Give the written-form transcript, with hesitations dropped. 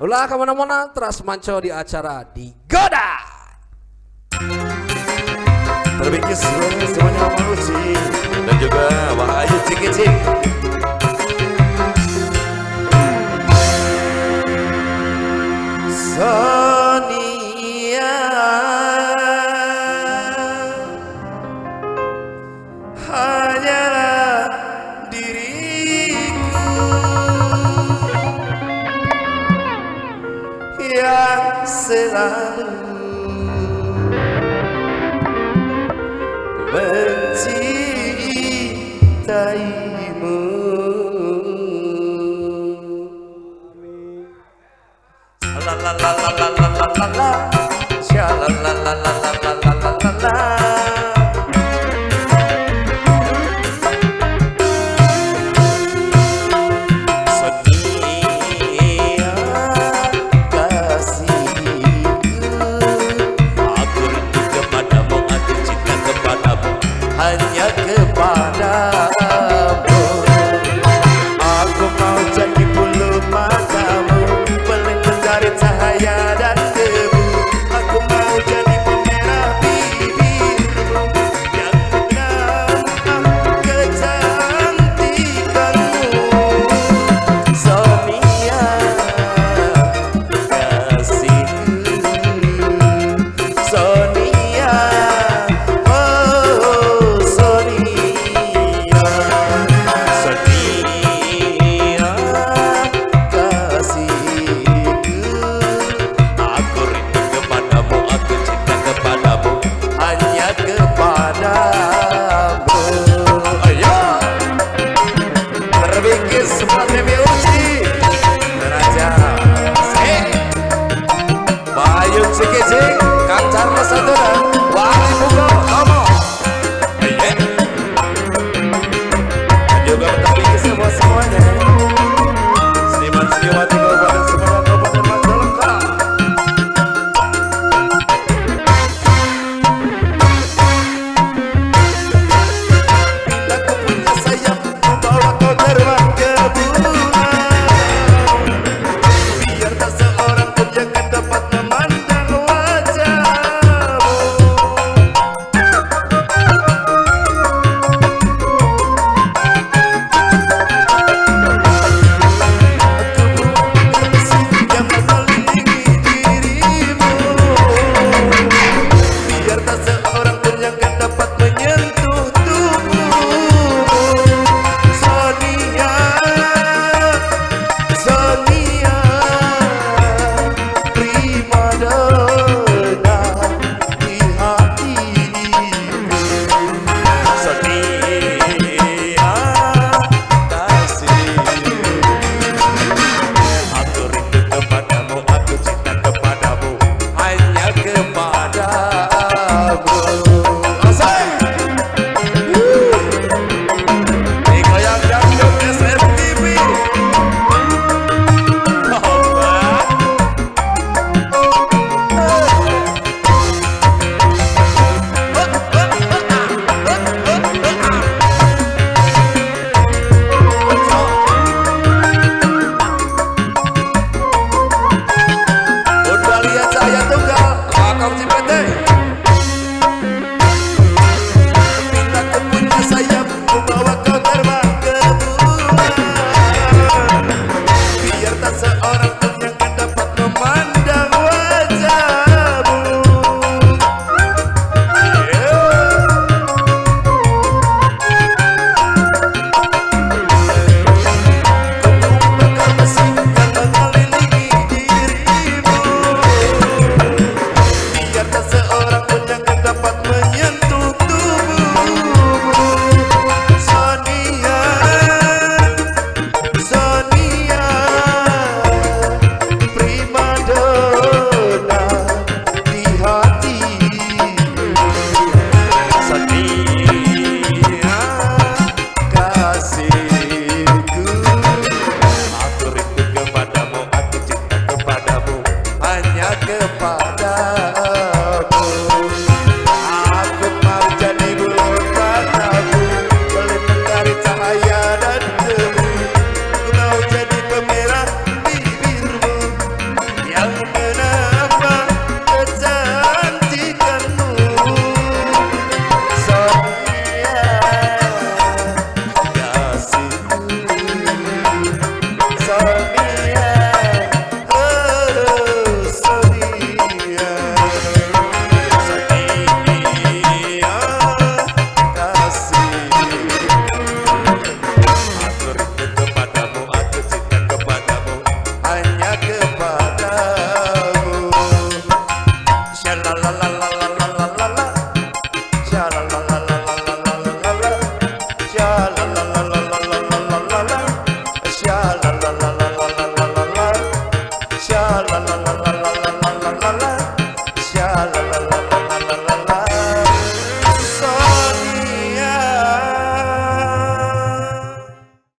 Ulah kemana-mana, terus manco di acara Digoda. Terbikin semuanya Bang Uci dan juga Bang Ayu Cik-Cik. Sonia hanyalah diriku yang selalu mencintaimu. La la la la la la la la la, sha la la la la la la la la la la. Hanya kepadamu aku mau jadi bulu matamu, pelindung dari cahaya dan debu. Aku mau jadi pemerah bibirmu yang menambah kecantikanmu. Sonia kasihku, Sonia. Semua Dewi Uci Raja Bayu Cik-Cik